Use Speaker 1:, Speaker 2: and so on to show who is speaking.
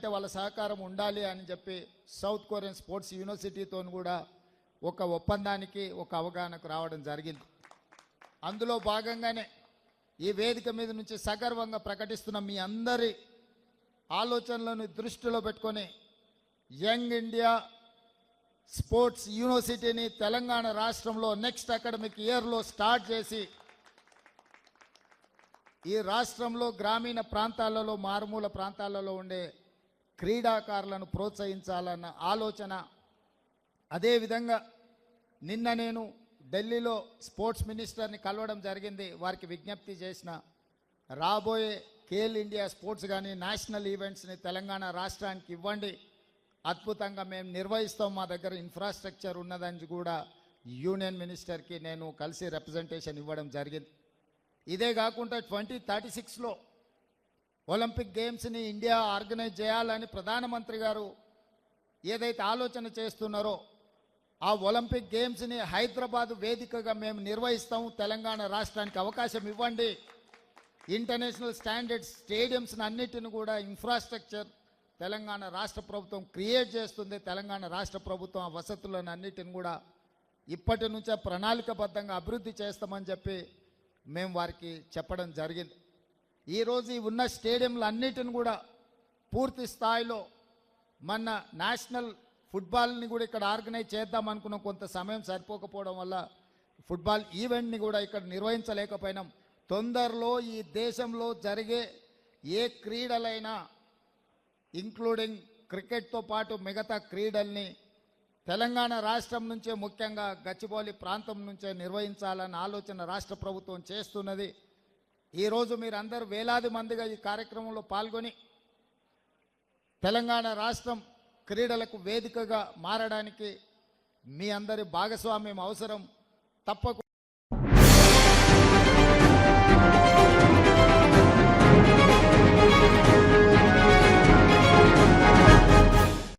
Speaker 1: చేయాలంటే వాళ్ళ సహకారం ఉండాలి అని చెప్పి సౌత్ కొరియన్ స్పోర్ట్స్ యూనివర్సిటీతో కూడా ఒక ఒప్పందానికి ఒక అవగాహనకు రావడం జరిగింది. అందులో భాగంగానే ఈ వేదిక మీద నుంచి సగర్వంగా ప్రకటిస్తున్న మీ అందరి ఆలోచనలను దృష్టిలో పెట్టుకొని యంగ్ ఇండియా స్పోర్ట్స్ యూనివర్సిటీని తెలంగాణ రాష్ట్రంలో నెక్స్ట్ అకాడమిక్ ఇయర్లో స్టార్ట్ చేసి ఈ రాష్ట్రంలో గ్రామీణ ప్రాంతాలలో మారుమూల ప్రాంతాలలో ఉండే క్రీడాకారులను ప్రోత్సహించాలన్న ఆలోచన. అదేవిధంగా నిన్న నేను ఢిల్లీలో స్పోర్ట్స్ మినిస్టర్ని కలవడం జరిగింది. వారికి విజ్ఞప్తి చేసిన రాబోయే ఖేల్ ఇండియా స్పోర్ట్స్ కానీ నేషనల్ ఈవెంట్స్ని తెలంగాణ రాష్ట్రానికి ఇవ్వండి, అద్భుతంగా మేము నిర్వహిస్తాం, మా దగ్గర ఇన్ఫ్రాస్ట్రక్చర్ ఉన్నదని కూడా యూనియన్ మినిస్టర్కి నేను కలిసి రిప్రజెంటేషన్ ఇవ్వడం జరిగింది. ఇదే కాకుండా 2036లో ఒలింపిక్ గేమ్స్ని ఇండియా ఆర్గనైజ్ చేయాలని ప్రధానమంత్రి గారు ఏదైతే ఆలోచన చేస్తున్నారో ఆ ఒలింపిక్ గేమ్స్ని హైదరాబాద్ వేదికగా మేము నిర్వహిస్తాము, తెలంగాణ రాష్ట్రానికి అవకాశం ఇవ్వండి, ఇంటర్నేషనల్ స్టాండర్డ్ స్టేడియంస్ని అన్నిటిని కూడా ఇన్ఫ్రాస్ట్రక్చర్ తెలంగాణ రాష్ట్ర ప్రభుత్వం క్రియేట్ చేస్తుంది, తెలంగాణ రాష్ట్ర ప్రభుత్వం ఆ వసతులను అన్నిటిని కూడా ఇప్పటి నుంచే ప్రణాళికబద్ధంగా అభివృద్ధి చేస్తామని చెప్పి మేము వారికి చెప్పడం జరిగింది. ఈరోజు ఈ ఉన్న స్టేడియంలు అన్నిటిని కూడా పూర్తి స్థాయిలో మన నేషనల్ ఫుట్బాల్ని కూడా ఇక్కడ ఆర్గనైజ్ చేద్దాం అనుకున్నాం. కొంత సమయం సరిపోకపోవడం వల్ల ఫుట్బాల్ ఈవెంట్ని కూడా ఇక్కడ నిర్వహించలేకపోయినాం. తొందరలో ఈ దేశంలో జరిగే ఏ క్రీడలైనా ఇంక్లూడింగ్ క్రికెట్తో పాటు మిగతా క్రీడల్ని తెలంగాణ రాష్ట్రం నుంచే, ముఖ్యంగా గచ్చిబౌలి ప్రాంతం నుంచే నిర్వహించాలన్న ఆలోచన రాష్ట్ర ప్రభుత్వం చేస్తున్నది. ఈరోజు మీరందరూ వేలాది మందిగా ఈ కార్యక్రమంలో పాల్గొని తెలంగాణ రాష్ట్రం క్రీడలకు వేదికగా మారడానికి మీ అందరి భాగస్వామ్యం అవసరం. తప్పకుండా